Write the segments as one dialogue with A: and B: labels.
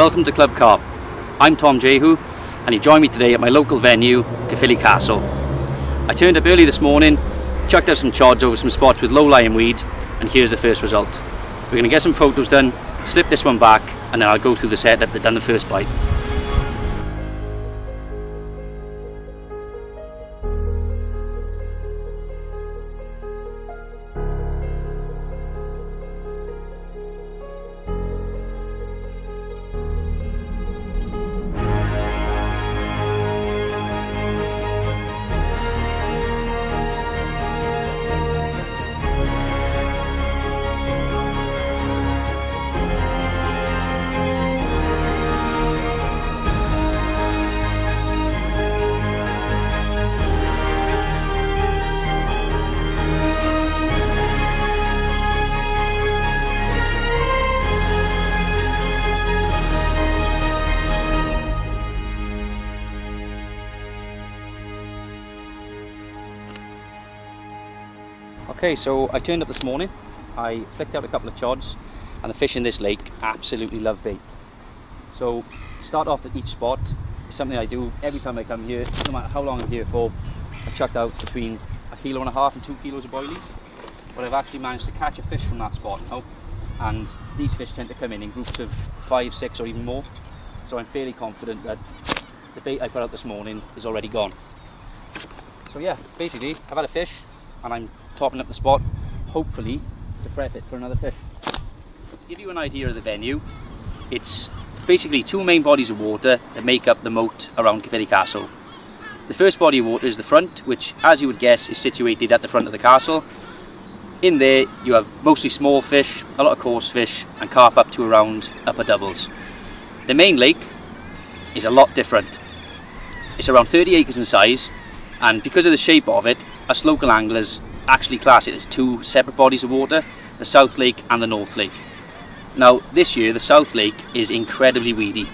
A: Welcome to ClubCarp. I'm Tom Jehu, and you join me today at my local venue, Caerphilly Castle. I turned up early this morning, chucked out some chods over some spots with low-lying weed, and here's the first result. We're going to get some photos done, slip this one back, and then I'll go through the setup that done the first bite. Okay, so I turned up this morning, I flicked out a couple of chods, and the fish in this lake absolutely love bait. So start off at each spot. It's something I do every time I come here, no matter how long I'm here for. I've chucked out between 1.5 kilos and 2 kilos of boilies, but I've actually managed to catch a fish from that spot now, and these fish tend to come in groups of 5, 6 or even more, so I'm fairly confident that the bait I put out this morning is already gone. So yeah, basically I've had a fish and I'm topping up the spot, hopefully to prep it for another fish. To give you an idea of the venue, it's basically 2 main bodies of water that make up the moat around Caerphilly Castle. The first body of water is the front, which, as you would guess, is situated at the front of the castle. In there you have mostly small fish, a lot of coarse fish, and carp up to around upper doubles. The main lake is a lot different. It's around 30 acres in size, and because of the shape of it, us local anglers actually class it as 2 separate bodies of water, the South Lake and the North Lake. Now this year the South Lake is incredibly weedy,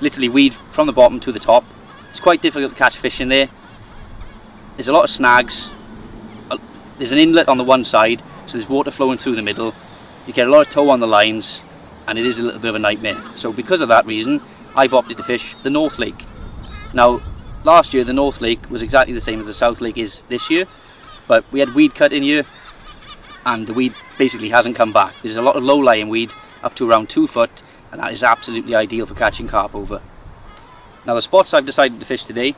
A: literally weed from the bottom to the top. It's quite difficult to catch fish in there. There's a lot of snags, there's an inlet on the one side, so there's water flowing through the middle. You get a lot of tow on the lines, and it is a little bit of a nightmare. So because of that reason, I've opted to fish the North Lake. Now last year the North Lake was exactly the same as the South Lake is this year, but we had weed cut in here and the weed basically hasn't come back. There's a lot of low-lying weed up to around 2 foot, and that is absolutely ideal for catching carp over. Now the spots I've decided to fish today,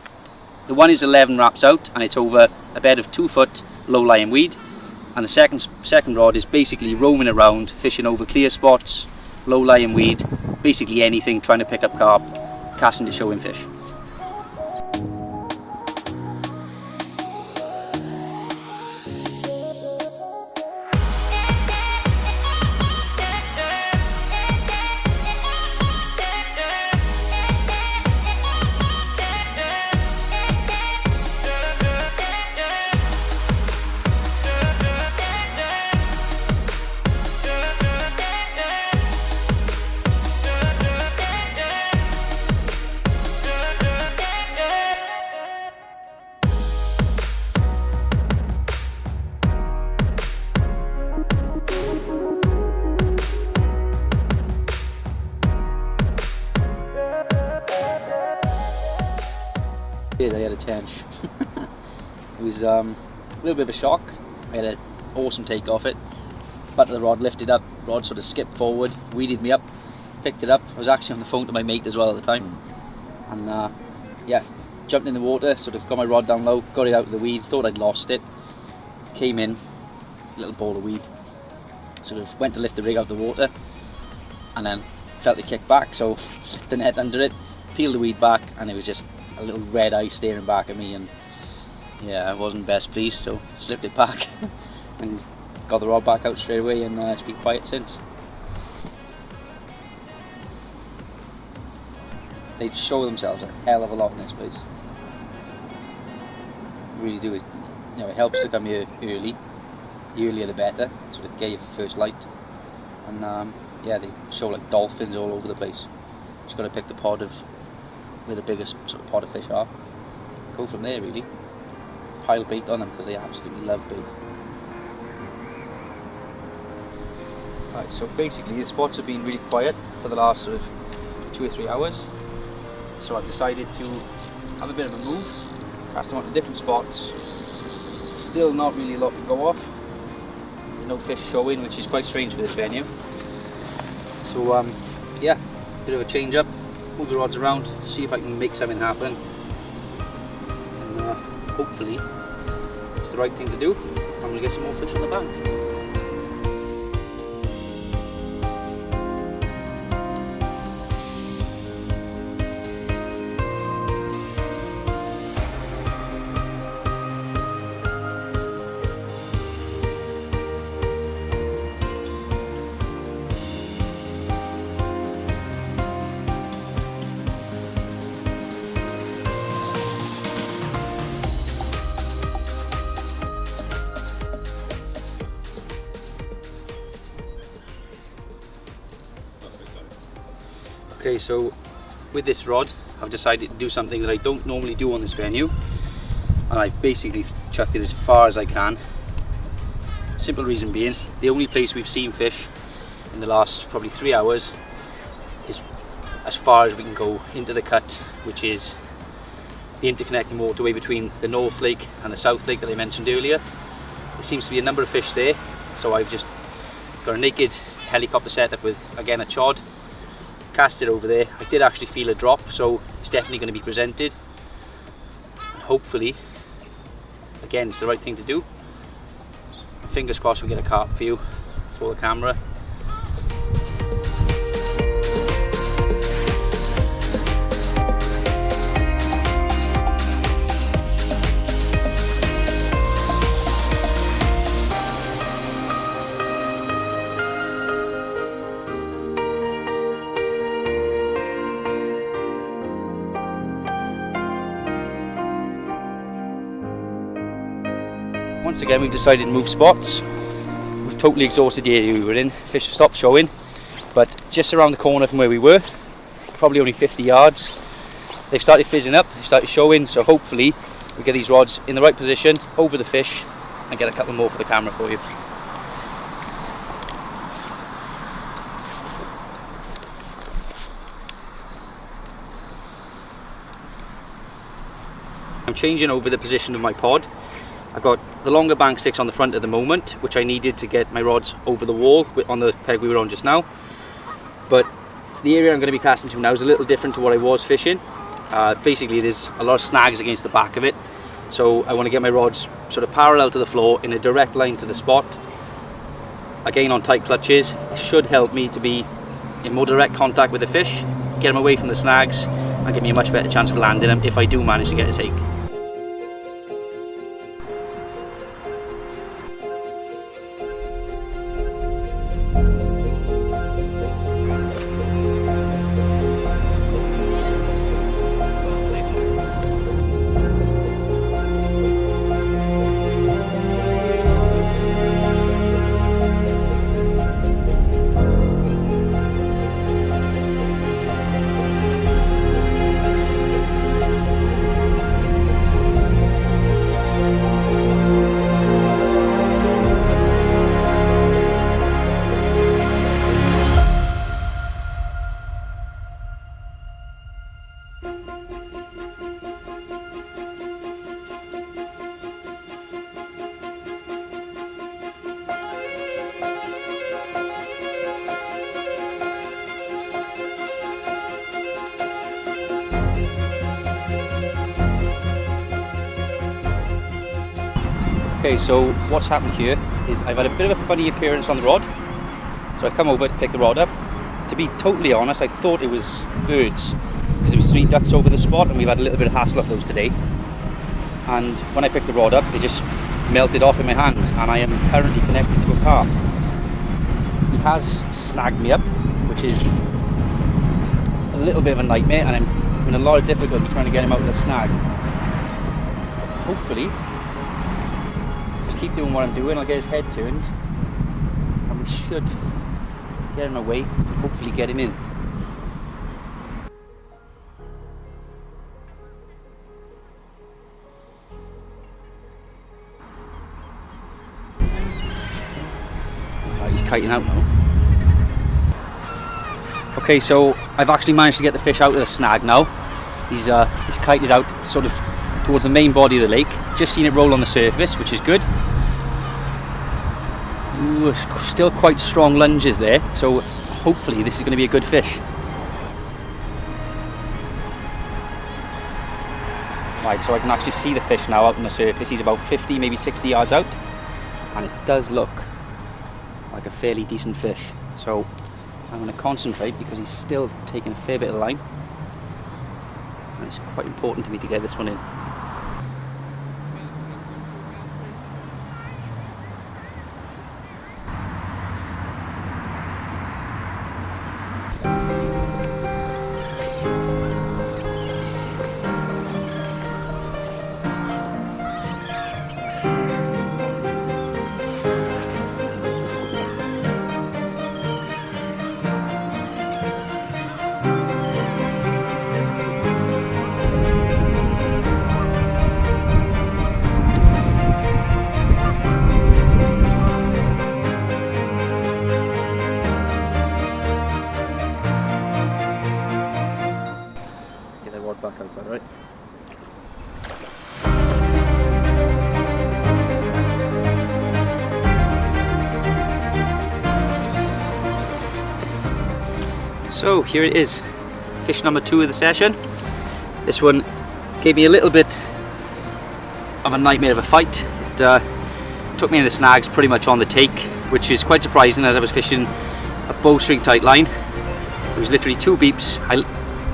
A: the one is 11 wraps out and it's over a bed of 2 foot low-lying weed, and the second rod is basically roaming around fishing over clear spots, low-lying weed, basically anything, trying to pick up carp, casting to show him fish. I had a tench. It was a little bit of a shock. I had an awesome take off it. Butt of the rod lifted up, rod sort of skipped forward, weeded me up, picked it up. I was actually on the phone to my mate as well at the time. And yeah, jumped in the water, sort of got my rod down low, got it out of the weed, thought I'd lost it. Came in, little ball of weed. Sort of went to lift the rig out of the water and then felt it kick back, so slipped the net under it, peeled the weed back, and it was just a little red eye staring back at me, and yeah, I wasn't best pleased, so slipped it back and got the rod back out straight away, and it's been quiet since. They show themselves a hell of a lot in this place. Really do. It, you know, it helps to come here early. The earlier the better, so to get your first light. And yeah, they show like dolphins all over the place. Just got to pick the pod of where the biggest sort of pod of fish are. Go from there really. Pile bait on them because they absolutely love bait. Right, so basically the spots have been really quiet for the last sort of 2 or 3 hours. So I've decided to have a bit of a move, cast them onto different spots. Still not really a lot to go off. There's no fish showing, which is quite strange for this venue. So yeah, bit of a change up, move the rods around, see if I can make something happen. And hopefully it's the right thing to do. I'm going to get some more fish on the bank. Okay, so with this rod I've decided to do something that I don't normally do on this venue, and I've basically chucked it as far as I can. Simple reason being, the only place we've seen fish in the last probably 3 hours is as far as we can go into the cut, which is the interconnecting waterway between the North Lake and the South Lake that I mentioned earlier. There seems to be a number of fish there, so I've just got a naked helicopter setup with, again, a chod. Cast it over there. I did actually feel a drop, so it's definitely going to be presented. And hopefully, again, it's the right thing to do. Fingers crossed we get a carp for you for the camera. Once again, we've decided to move spots. We've totally exhausted the area we were in. Fish have stopped showing, but just around the corner from where we were, probably only 50 yards, they've started fizzing up, they've started showing, so hopefully we get these rods in the right position, over the fish, and get a couple more for the camera for you. I'm changing over the position of my pod. I've got the longer bank sticks on the front at the moment, which I needed to get my rods over the wall on the peg we were on just now. But the area I'm going to be casting to now is a little different to what I was fishing. Basically there's a lot of snags against the back of it, so I want to get my rods sort of parallel to the floor in a direct line to the spot. Again, on tight clutches. It should help me to be in more direct contact with the fish, get them away from the snags, and give me a much better chance of landing them if I do manage to get a take. Okay, so what's happened here is I've had a bit of a funny appearance on the rod. So I've come over to pick the rod up. To be totally honest, I thought it was birds, because there was 3 ducks over the spot and we've had a little bit of hassle of those today. And when I picked the rod up, it just melted off in my hand, and I am currently connected to a carp. He has snagged me up, which is a little bit of a nightmare, and I'm in a lot of difficulty trying to get him out of the snag. Hopefully, just keep doing what I'm doing, I'll get his head turned, and we should get him away, hopefully get him in. Right, he's kiting out now. Okay, so I've actually managed to get the fish out of the snag now. He's kited out sort of towards the main body of the lake. Just seen it roll on the surface, which is good. Ooh, still quite strong lunges there, so hopefully this is going to be a good fish. Right, so I can actually see the fish now out on the surface. He's about 50, maybe 60 yards out, and it does look like a fairly decent fish. So I'm going to concentrate because he's still taking a fair bit of line, and it's quite important to me to get this one in. Back out, right? So here it is, fish number 2 of the session. This one gave me a little bit of a nightmare of a fight. It took me in the snags pretty much on the take, which is quite surprising as I was fishing a bowstring tight line. It was literally 2 beeps.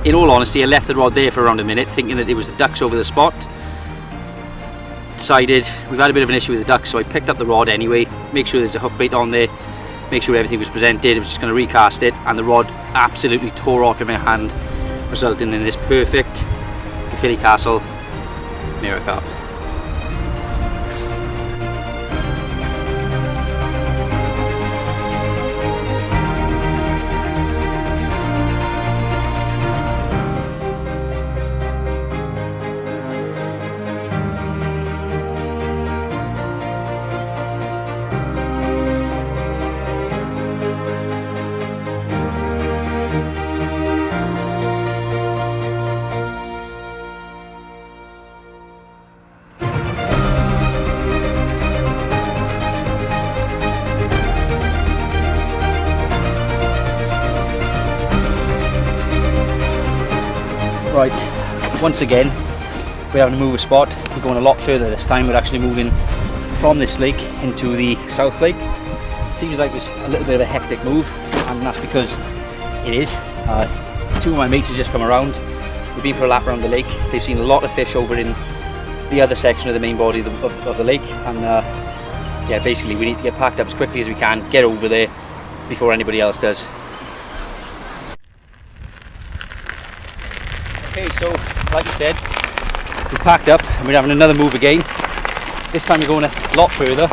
A: In all honesty, I left the rod there for around a minute thinking that it was the ducks over the spot. Decided we've had a bit of an issue with the ducks, so I picked up the rod anyway, make sure there's a hook bait on there, make sure everything was presented. I was just going to recast it, and the rod absolutely tore off in my hand, resulting in this perfect Caerphilly Castle mirror carp. Right, once again we're having to move a spot. We're going a lot further this time. We're actually moving from this lake into the south lake. Seems like it's a little bit of a hectic move, and that's because it is. 2 of my mates have just come around. We've been for a lap around the lake. They've seen a lot of fish over in the other section of the main body of the lake, and yeah, basically we need to get packed up as quickly as we can, get over there before anybody else does. Okay, so like I said, we've packed up and we're having another move again. This time we're going a lot further,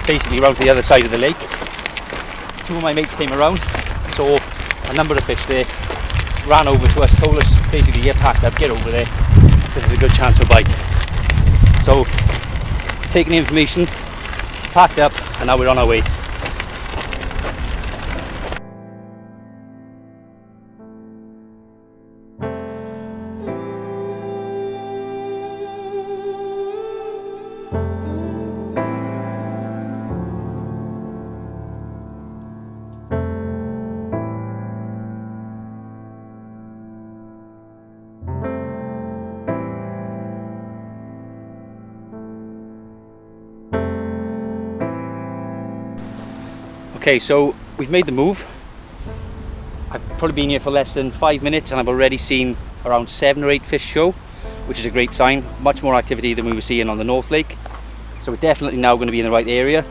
A: basically around to the other side of the lake. 2 of my mates came around, saw a number of fish there, ran over to us, told us basically get packed up, get over there, because there's a good chance for a bite. So, taking the information, packed up, and now we're on our way. Okay, so we've made the move. I've probably been here for less than 5 minutes and I've already seen around 7 or 8 fish show, which is a great sign. Much more activity than we were seeing on the North Lake. So we're definitely now going to be in the right area.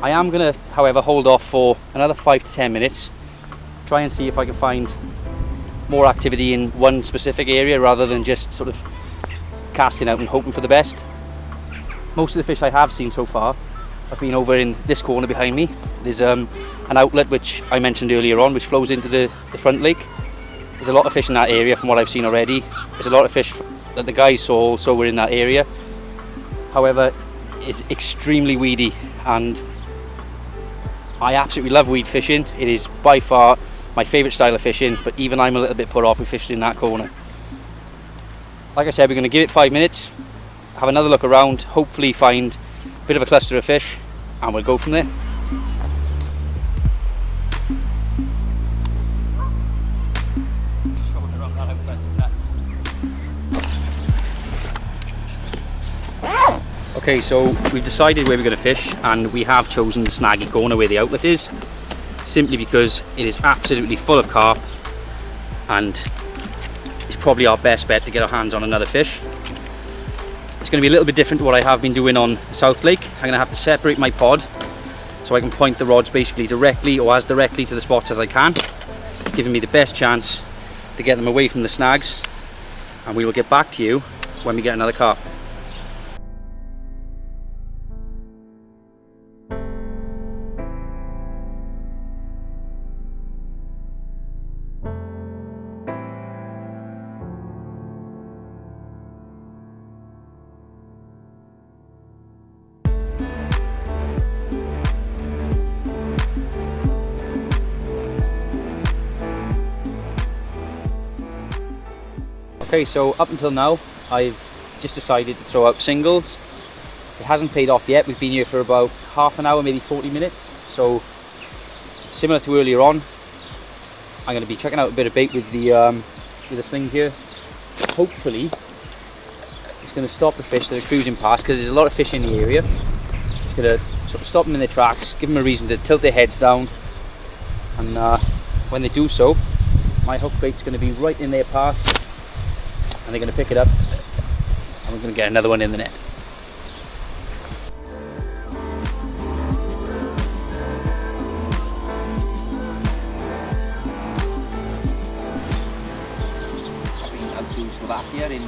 A: I am going to, however, hold off for another 5 to 10 minutes. Try and see if I can find more activity in one specific area rather than just sort of casting out and hoping for the best. Most of the fish I have seen so far have been over in this corner behind me. There's an outlet which I mentioned earlier on, which flows into the front lake. There's a lot of fish in that area from what I've seen already. There's a lot of fish that the guys saw also were in that area. However, it's extremely weedy, and I absolutely love weed fishing. It is by far my favourite style of fishing, but even I'm a little bit put off with fishing in that corner. Like I said, we're going to give it 5 minutes, have another look around, hopefully find a bit of a cluster of fish, and we'll go from there. Okay, so we've decided where we're going to fish, and we have chosen the snaggy corner where the outlet is, simply because it is absolutely full of carp and it's probably our best bet to get our hands on another fish. It's going to be a little bit different to what I have been doing on South Lake. I'm going to have to separate my pod so I can point the rods basically directly or as directly to the spots as I can, giving me the best chance to get them away from the snags, and we will get back to you when we get another carp. Okay, so up until now I've just decided to throw out singles. It hasn't paid off yet. We've been here for about half an hour, maybe 40 minutes. So similar to earlier on, I'm going to be checking out a bit of bait with the sling here. Hopefully it's going to stop the fish that are cruising past, because there's a lot of fish in the area. It's going to sort of stop them in their tracks, give them a reason to tilt their heads down, and when they do so, my hook bait's going to be right in their path, and they're going to pick it up, and we're going to get another one in the net. I've been out to Slovakia in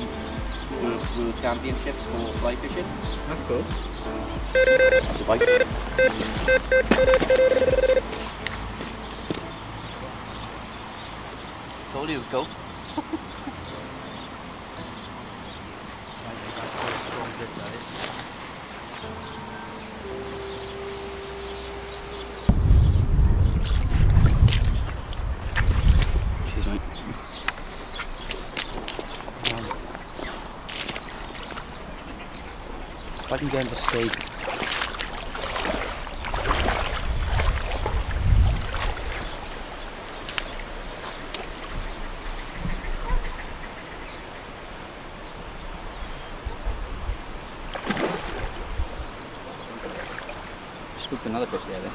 A: World Championships for fly fishing. That's cool. That's a bite. Told you it was cool. Cheers, mate. If I can get him to stay. Spooked another fish there then.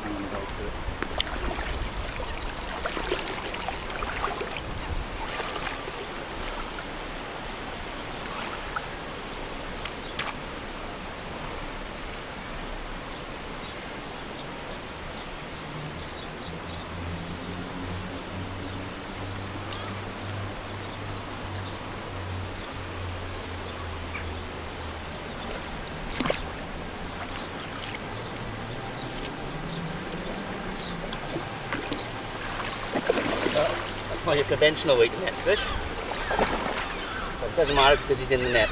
A: I'm gonna go for it. Well, your conventional way to net fish, but it doesn't matter because he's in the net.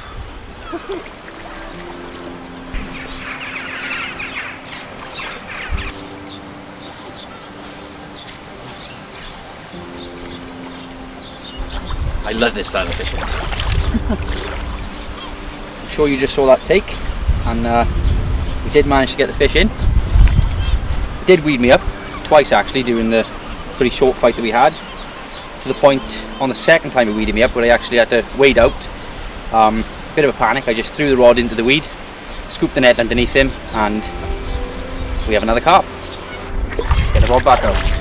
A: I love this style of fishing. I'm sure you just saw that take, and we did manage to get the fish in. It did weed me up twice actually during the pretty short fight that we had, to the point on the second time it weeded me up where I actually had to wade out. Bit of a panic, I just threw the rod into the weed, scooped the net underneath him, and we have another carp. Let's get the rod back out.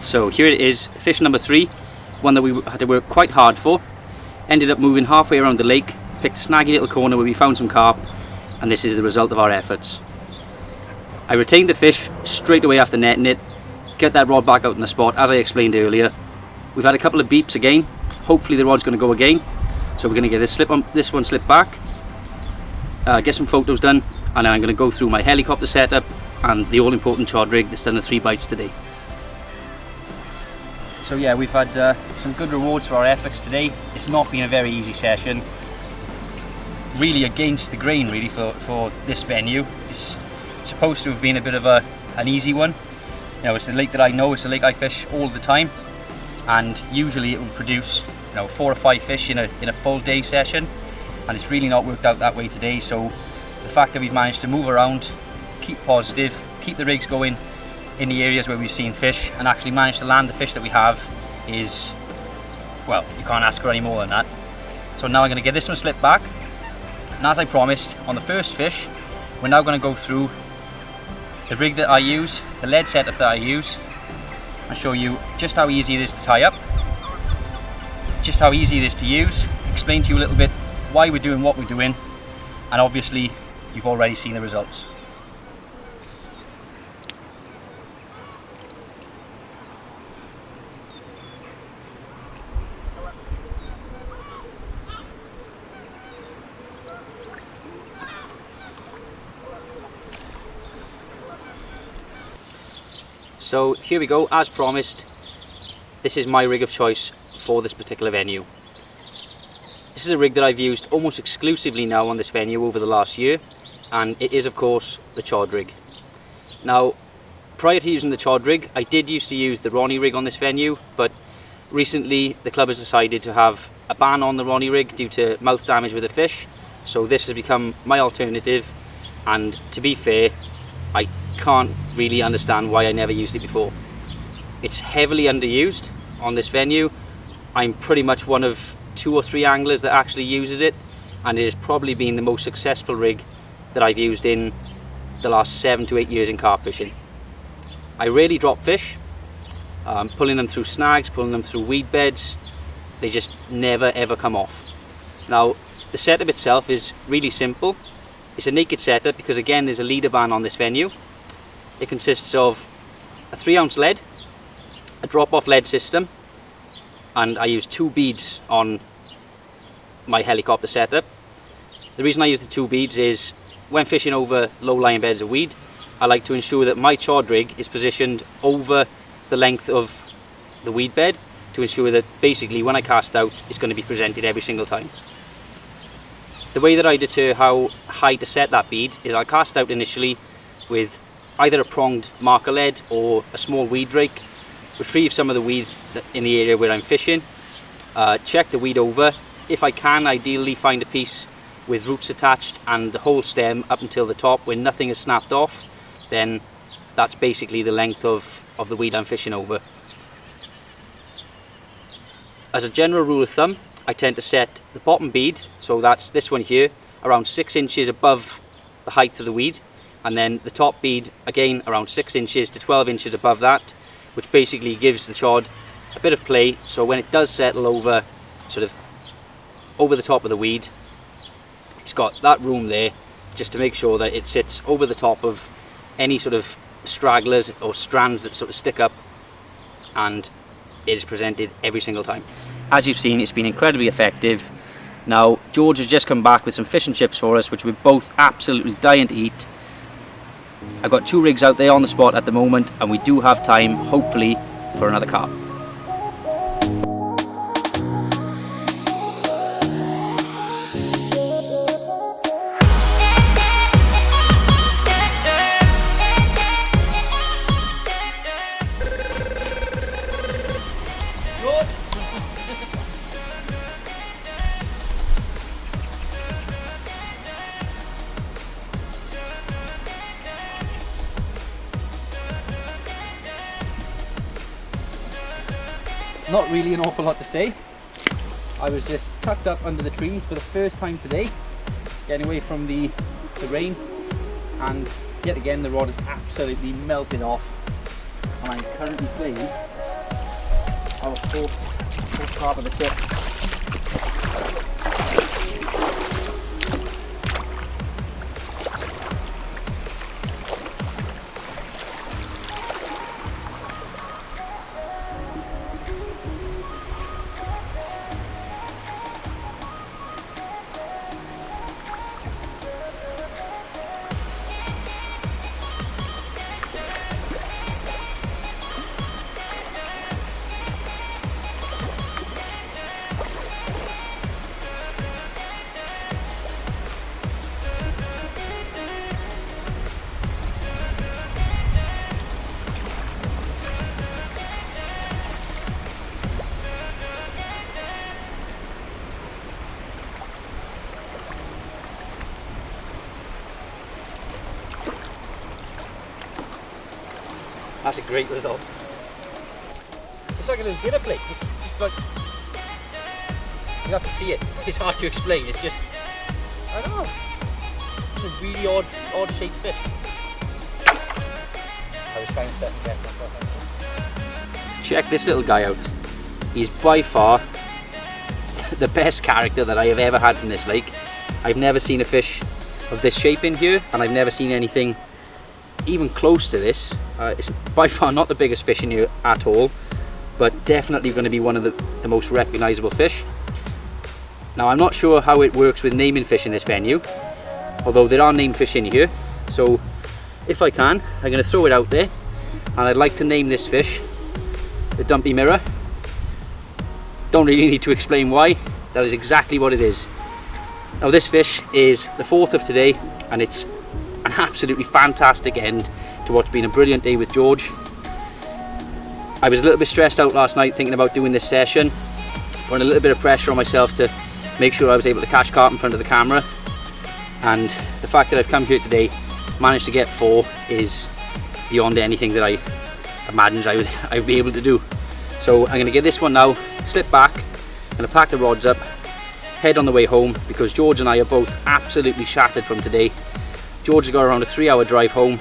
A: So here it is, fish number 3, one that we had to work quite hard for. Ended up moving halfway around the lake, picked a snaggy little corner where we found some carp, and this is the result of our efforts. I retained the fish straight away after netting it, get that rod back out in the spot as I explained earlier. We've had a couple of beeps again, hopefully the rod's going to go again, so we're going to get this one slip back, get some photos done, and then I'm going to go through my helicopter setup and the all important chod rig that's done the 3 bites today. So yeah, we've had some good rewards for our efforts today. It's not been a very easy session, really against the grain really for this venue. It's supposed to have been a bit of an easy one. You know, it's the lake that I know, it's a lake I fish all the time, and usually it would produce, you know, 4 or 5 fish in a full day session, and it's really not worked out that way today. So the fact that we've managed to move around, keep positive, keep the rigs going in the areas where we've seen fish, and actually manage to land the fish that we have is, well, you can't ask for any more than that. So now I'm going to get this one slipped back, and as I promised on the first fish, we're now going to go through the rig that I use, the lead setup that I use, and show you just how easy it is to tie up, just how easy it is to use, explain to you a little bit why we're doing what we're doing, and obviously you've already seen the results. So here we go, as promised, this is my rig of choice for this particular venue. This is a rig that I've used almost exclusively now on this venue over the last year, and it is of course the chod rig. Now, prior to using the chod rig, I did used to use the Ronnie rig on this venue, but recently the club has decided to have a ban on the Ronnie rig due to mouth damage with the fish, so this has become my alternative, and to be fair, I can't really understand why I never used it before. It's heavily underused on this venue. I'm pretty much one of 2 or 3 anglers that actually uses it, and it has probably been the most successful rig that I've used in the last 7 to 8 years in carp fishing. I rarely drop fish, pulling them through snags, pulling them through weed beds, they just never ever come off. Now the setup itself is really simple. It's a naked setup because again there's a leader ban on this venue. It consists of a 3-ounce lead, a drop-off lead system, and I use 2 beads on my helicopter setup. The reason I use the 2 beads is when fishing over low-lying beds of weed, I like to ensure that my chod rig is positioned over the length of the weed bed to ensure that basically when I cast out it's going to be presented every single time. The way that I deter how high to set that bead is I'll cast out initially with either a pronged marker lead or a small weed rake, retrieve some of the weeds in the area where I'm fishing, check the weed over. If I can, ideally find a piece with roots attached and the whole stem up until the top where nothing is snapped off, then that's basically the length of the weed I'm fishing over. As a general rule of thumb, I tend to set the bottom bead, so that's this one here, around 6 inches above the height of the weed, and then the top bead again around 6 inches to 12 inches above that, which basically gives the chod a bit of play, so when it does settle over sort of over the top of the weed, it's got that room there just to make sure that it sits over the top of any sort of stragglers or strands that sort of stick up, and it is presented every single time. As you've seen, it's been incredibly effective. Now George has just come back with some fish and chips for us, which we're both absolutely dying to eat. I've got 2 rigs out there on the spot at the moment, and we do have time, hopefully, for another carp. Not really an awful lot to say. I was just tucked up under the trees for the first time today, getting away from the rain, and yet again the rod is absolutely melted off, and I'm currently playing our fourth carp of the trip. That's a great result. It's like a little dinner plate. It's just like, you have to see it. It's hard to explain. It's just, I don't know, it's a really odd shaped fish. I was trying to set and get myself. Check this little guy out. He's by far the best character that I have ever had from this lake. I've never seen a fish of this shape in here, and I've never seen anything even close to this. It's by far not the biggest fish in here at all, but definitely going to be one of the most recognizable fish. Now, I'm not sure how it works with naming fish in this venue, although there are named fish in here. So if I can, I'm going to throw it out there, and I'd like to name this fish the Dumpy Mirror. Don't really need to explain why. That is exactly what it is. Now, this fish is the 4th of today, and it's an absolutely fantastic end to what's been a brilliant day with George. I was a little bit stressed out last night thinking about doing this session, putting a little bit of pressure on myself to make sure I was able to catch carp in front of the camera, and the fact that I've come here today, managed to get 4, is beyond anything that I imagined I would be able to do. So I'm going to get this one now, slip back, I'm going to pack the rods up, head on the way home, because George and I are both absolutely shattered from today. George has got around a 3-hour drive home.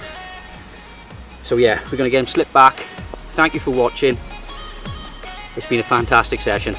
A: So yeah, we're going to get him slipped back. Thank you for watching. It's been a fantastic session.